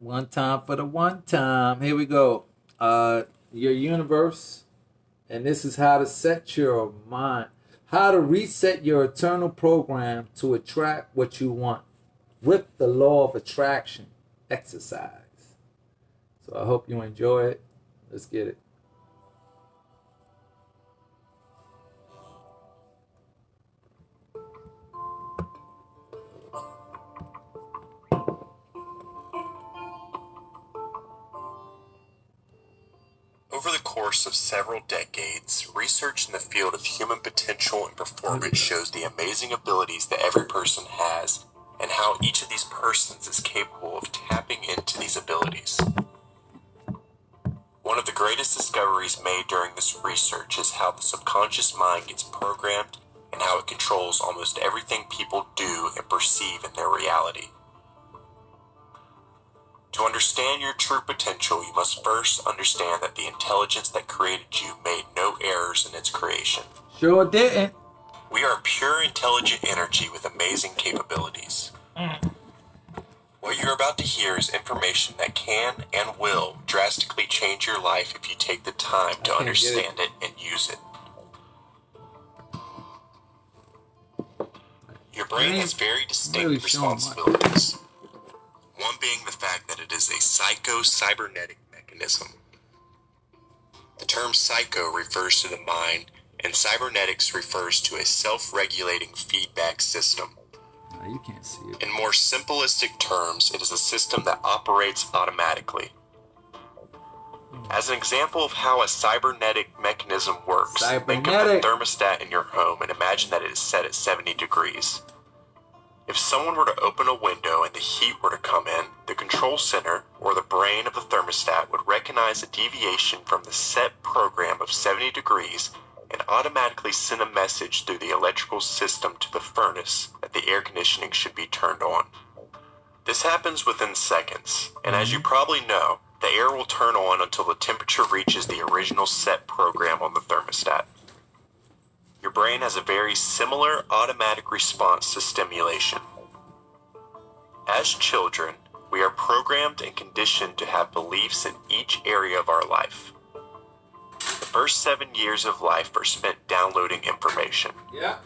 One time for the one time. Here we go. Your universe, and this is how to set your mind, how to reset your eternal program to attract what you want with the law of attraction exercise. So I hope you enjoy it. Let's get it. Over the course of several decades, research in the field of human potential and performance shows the amazing abilities that every person has and how each of these persons is capable of tapping into these abilities. One of the greatest discoveries made during this research is how the subconscious mind gets programmed and how it controls almost everything people do and perceive in their reality. To understand your true potential, you must first understand that the intelligence that created you made no errors in its creation. Sure didn't. We are pure intelligent energy with amazing capabilities. What you're about to hear is information that can and will drastically change your life if you take the time to understand it and use it. Your brain has very distinct responsibilities. One being the fact that it is a psycho-cybernetic mechanism. The term psycho refers to the mind, and cybernetics refers to a self-regulating feedback system. You can't see it. In more simplistic terms, it is a system that operates automatically. As an example of how a cybernetic mechanism works, think of the thermostat in your home and imagine that it is set at 70 degrees. If someone were to open a window and the heat were to come in, the control center, or the brain of the thermostat, would recognize a deviation from the set program of 70 degrees and automatically send a message through the electrical system to the furnace that the air conditioning should be turned on. This happens within seconds, and as you probably know, the air will turn on until the temperature reaches the original set program on the thermostat. Your brain has a very similar automatic response to stimulation. As children, we are programmed and conditioned to have beliefs in each area of our life. The first 7 years of life are spent downloading information. Yeah.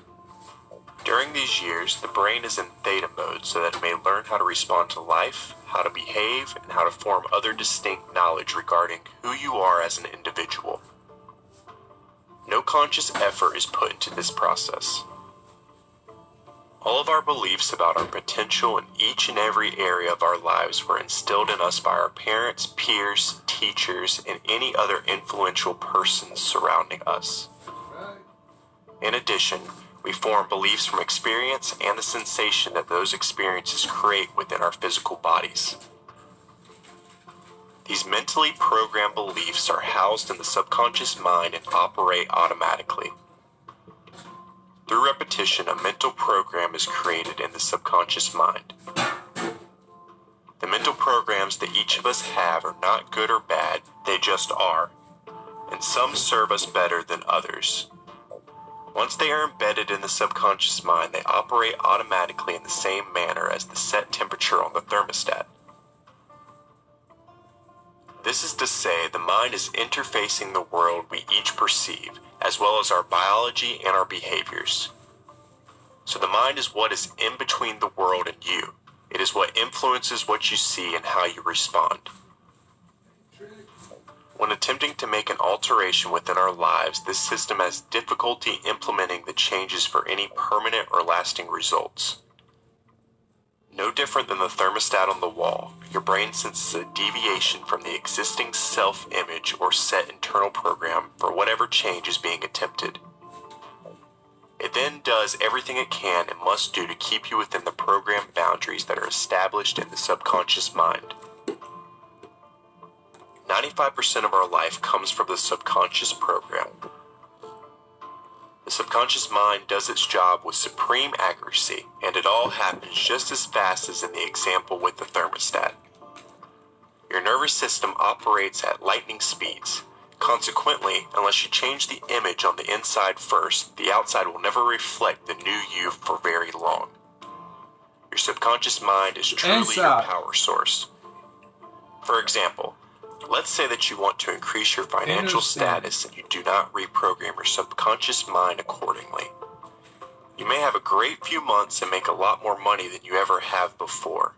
During these years, the brain is in theta mode so that it may learn how to respond to life, how to behave, and how to form other distinct knowledge regarding who you are as an individual. No conscious effort is put into this process. All of our beliefs about our potential in each and every area of our lives were instilled in us by our parents, peers, teachers, and any other influential persons surrounding us. In addition, we form beliefs from experience and the sensation that those experiences create within our physical bodies. These mentally programmed beliefs are housed in the subconscious mind and operate automatically. Through repetition, a mental program is created in the subconscious mind. The mental programs that each of us have are not good or bad, they just are, and some serve us better than others. Once they are embedded in the subconscious mind, they operate automatically in the same manner as the set temperature on the thermostat. This is to say, the mind is interfacing the world we each perceive, as well as our biology and our behaviors. So the mind is what is in between the world and you. It is what influences what you see and how you respond. When attempting to make an alteration within our lives, this system has difficulty implementing the changes for any permanent or lasting results. No different than the thermostat on the wall, your brain senses a deviation from the existing self-image or set internal program for whatever change is being attempted. It then does everything it can and must do to keep you within the program boundaries that are established in the subconscious mind. 95% of our life comes from the subconscious program. The subconscious mind does its job with supreme accuracy, and it all happens just as fast as in the example with the thermostat. Your nervous system operates at lightning speeds. Consequently, unless you change the image on the inside first, the outside will never reflect the new you for very long. Your subconscious mind is truly your power source. For example, let's say that you want to increase your financial status and you do not reprogram your subconscious mind accordingly. You may have a great few months and make a lot more money than you ever have before.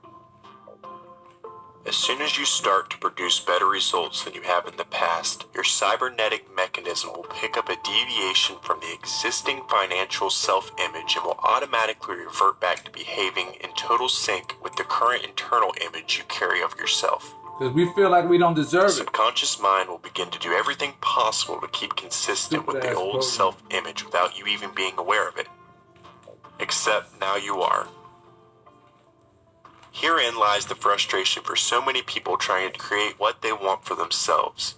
As soon as you start to produce better results than you have in the past, your cybernetic mechanism will pick up a deviation from the existing financial self-image and will automatically revert back to behaving in total sync with the current internal image you carry of yourself. Because we feel like we don't deserve it. The subconscious mind will begin to do everything possible to keep consistent with the old self-image without you even being aware of it. Except now you are. Herein lies the frustration for so many people trying to create what they want for themselves.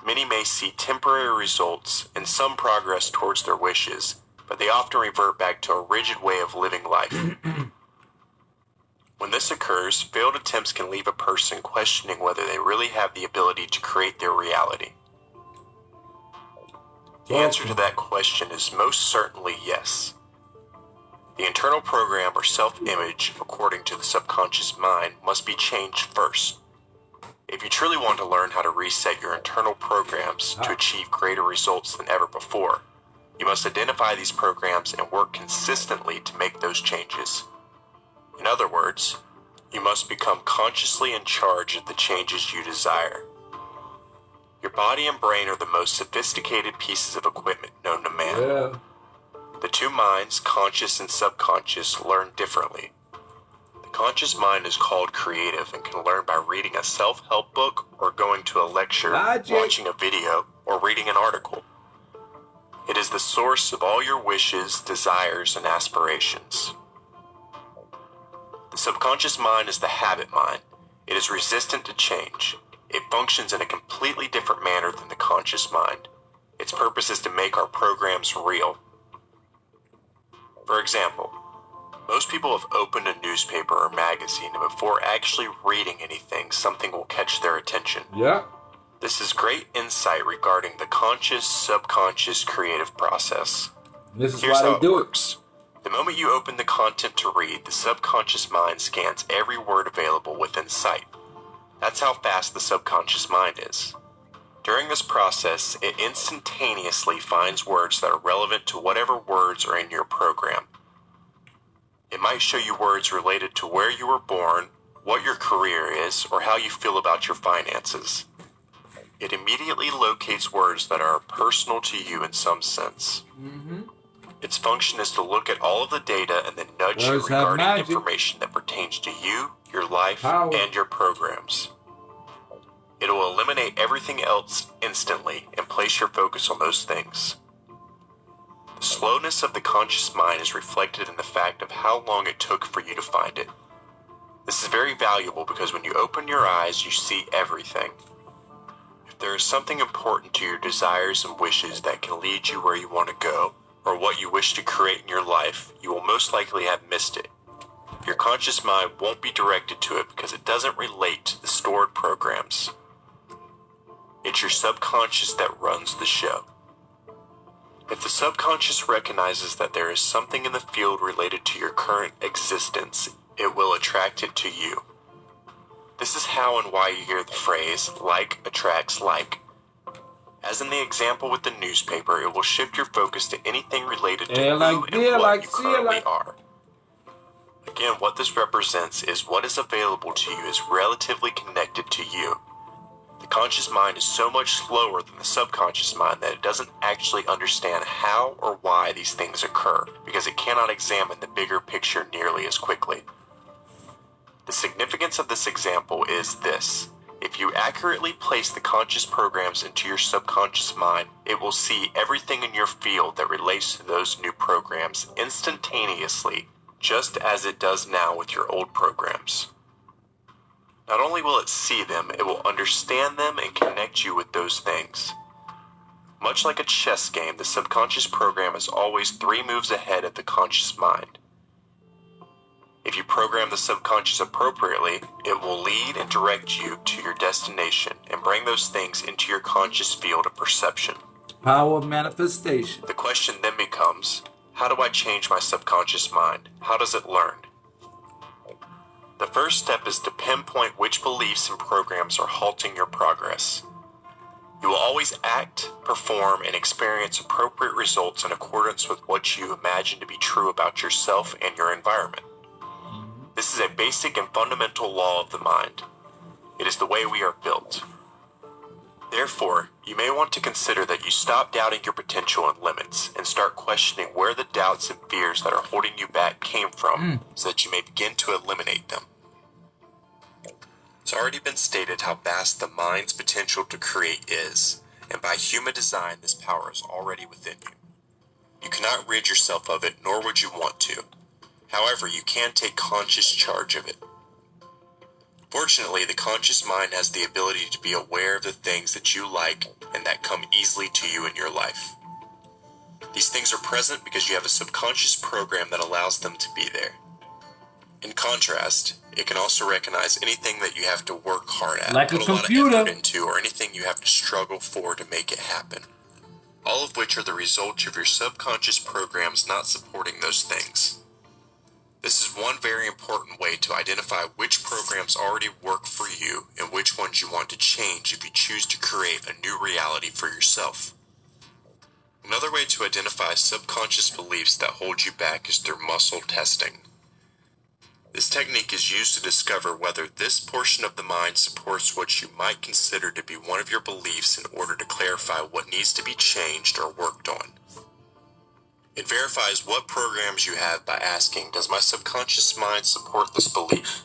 Many may see temporary results and some progress towards their wishes, but they often revert back to a rigid way of living life. When this occurs, failed attempts can leave a person questioning whether they really have the ability to create their reality. The answer to that question is most certainly yes. The internal program or self-image, according to the subconscious mind, must be changed first. If you truly want to learn how to reset your internal programs to achieve greater results than ever before, you must identify these programs and work consistently to make those changes. In other words, you must become consciously in charge of the changes you desire. Your body and brain are the most sophisticated pieces of equipment known to man. Yeah. The two minds, conscious and subconscious, learn differently. The conscious mind is called creative and can learn by reading a self-help book or going to a lecture, watching a video, or reading an article. It is the source of all your wishes, desires, and aspirations. The subconscious mind is the habit mind. It is resistant to change. It functions in a completely different manner than the conscious mind. Its purpose is to make our programs real. For example, most people have opened a newspaper or magazine, and before actually reading anything, something will catch their attention. Yeah. This is great insight regarding the conscious, subconscious, creative process. This is Here's why how they it do works. The moment you open the content to read, the subconscious mind scans every word available within sight. That's how fast the subconscious mind is. During this process, it instantaneously finds words that are relevant to whatever words are in your program. It might show you words related to where you were born, what your career is, or how you feel about your finances. It immediately locates words that are personal to you in some sense. Its function is to look at all of the data and then nudge you regarding information that pertains to you, your life, and your programs. It will eliminate everything else instantly and place your focus on those things. The slowness of the conscious mind is reflected in the fact of how long it took for you to find it. This is very valuable because when you open your eyes, you see everything. If there is something important to your desires and wishes that can lead you where you want to go, or what you wish to create in your life, you will most likely have missed it. Your conscious mind won't be directed to it because it doesn't relate to the stored programs. It's your subconscious that runs the show. If the subconscious recognizes that there is something in the field related to your current existence, it will attract it to you. This is how and why you hear the phrase, like attracts like. As in the example with the newspaper, it will shift your focus to anything related to who and what you currently are. Again, what this represents is what is available to you is relatively connected to you. The conscious mind is so much slower than the subconscious mind that it doesn't actually understand how or why these things occur because it cannot examine the bigger picture nearly as quickly. The significance of this example is this. If you accurately place the conscious programs into your subconscious mind, it will see everything in your field that relates to those new programs instantaneously, just as it does now with your old programs. Not only will it see them, it will understand them and connect you with those things. Much like a chess game, the subconscious program is always 3 moves ahead of the conscious mind. If you program the subconscious appropriately, it will lead and direct you to your destination and bring those things into your conscious field of perception. Power of manifestation. The question then becomes, how do I change my subconscious mind? How does it learn? The first step is to pinpoint which beliefs and programs are halting your progress. You will always act, perform, and experience appropriate results in accordance with what you imagine to be true about yourself and your environment. This is a basic and fundamental law of the mind. It is the way we are built. Therefore, you may want to consider that you stop doubting your potential and limits and start questioning where the doubts and fears that are holding you back came from so that you may begin to eliminate them. It's already been stated how vast the mind's potential to create is, and by human design this power is already within you. You cannot rid yourself of it, nor would you want to. However, you can take conscious charge of it. Fortunately, the conscious mind has the ability to be aware of the things that you like and that come easily to you in your life. These things are present because you have a subconscious program that allows them to be there. In contrast, it can also recognize anything that you have to work hard at, like put a lot of effort into, or anything you have to struggle for to make it happen. All of which are the result of your subconscious programs not supporting those things. This is one very important way to identify which programs already work for you and which ones you want to change if you choose to create a new reality for yourself. Another way to identify subconscious beliefs that hold you back is through muscle testing. This technique is used to discover whether this portion of the mind supports what you might consider to be one of your beliefs in order to clarify what needs to be changed or worked on. It verifies what programs you have by asking, does my subconscious mind support this belief?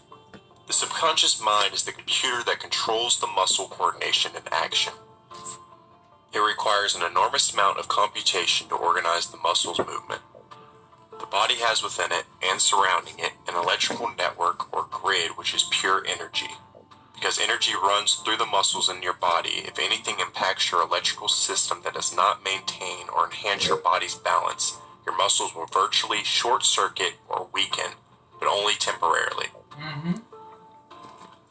The subconscious mind is the computer that controls the muscle coordination and action. It requires an enormous amount of computation to organize the muscles' movement. The body has within it, and surrounding it, an electrical network or grid which is pure energy. Because energy runs through the muscles in your body, if anything impacts your electrical system that does not maintain or enhance your body's balance, your muscles will virtually short-circuit or weaken, but only temporarily.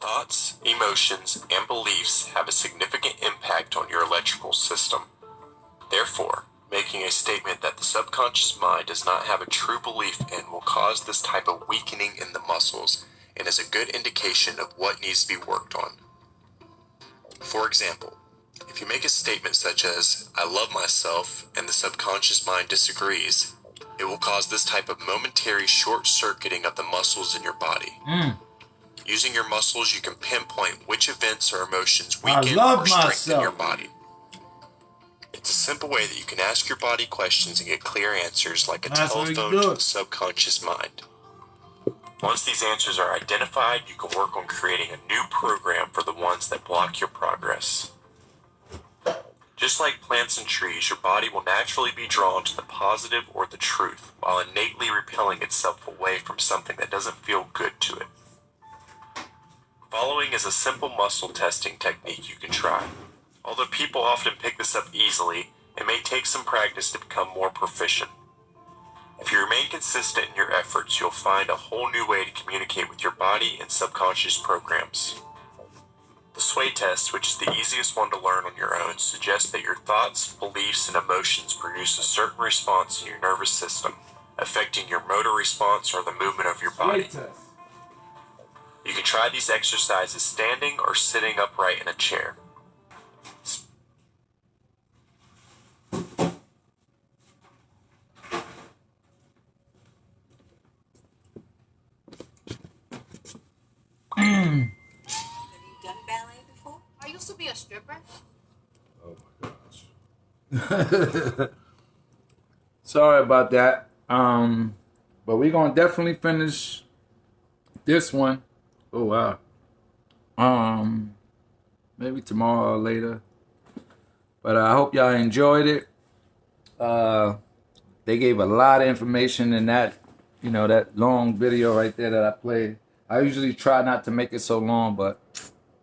Thoughts, emotions, and beliefs have a significant impact on your electrical system. Therefore, making a statement that the subconscious mind does not have a true belief in will cause this type of weakening in the muscles and is a good indication of what needs to be worked on. For example, if you make a statement such as, I love myself, and the subconscious mind disagrees, it will cause this type of momentary short-circuiting of the muscles in your body. Using your muscles, you can pinpoint which events or emotions weaken or strengthen your body. It's a simple way that you can ask your body questions and get clear answers like a telephone to the subconscious mind. Once these answers are identified, you can work on creating a new program for the ones that block your progress. Just like plants and trees, your body will naturally be drawn to the positive or the truth, while innately repelling itself away from something that doesn't feel good to it. Following is a simple muscle testing technique you can try. Although people often pick this up easily, it may take some practice to become more proficient. If you remain consistent in your efforts, you'll find a whole new way to communicate with your body and subconscious programs. The sway test, which is the easiest one to learn on your own, suggests that your thoughts, beliefs, and emotions produce a certain response in your nervous system, affecting your motor response or the movement of your body. You can try these exercises standing or sitting upright in a chair. Have you done ballet before? I used to be a stripper. Oh my gosh. Sorry about that. But we're gonna definitely finish this one. Oh wow. Maybe tomorrow or later. But I hope y'all enjoyed it. They gave a lot of information in that, that long video right there that I played. I usually try not to make it so long, but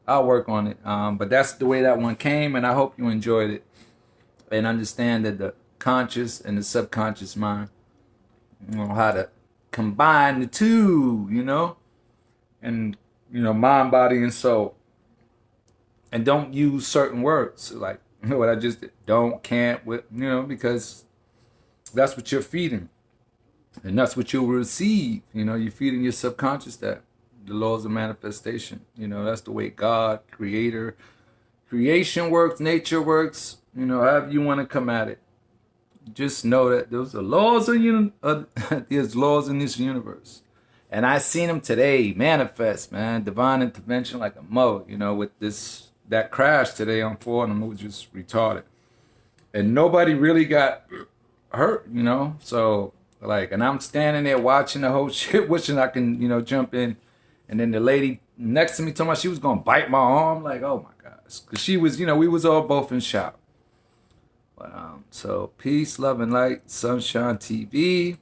I'll work on it. But that's the way that one came, and I hope you enjoyed it and understand that the conscious and the subconscious mind, how to combine the two, and, mind, body, and soul. And don't use certain words like what I just did. Don't, can't, because that's what you're feeding. And that's what you'll receive. You're feeding your subconscious that. the laws of manifestation. You know, that's the way God, creator, creation works, nature works, you know, however you want to come at it. Just know that those are laws of there's laws in this universe. And I seen them today manifest, man. Divine intervention like a mother, you know, with that crash today on Fordham. It was just retarded. And nobody really got hurt, you know. So, like, and I'm standing there watching the whole shit, wishing I can, you know, jump in. And then the lady next to me told me she was going to bite my arm. Like, oh, my gosh. Because she was, you know, we was all both in shock. But, so, peace, love, and light, Sunshine TV.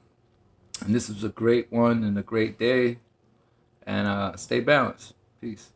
And this was a great one and a great day. And stay balanced. Peace.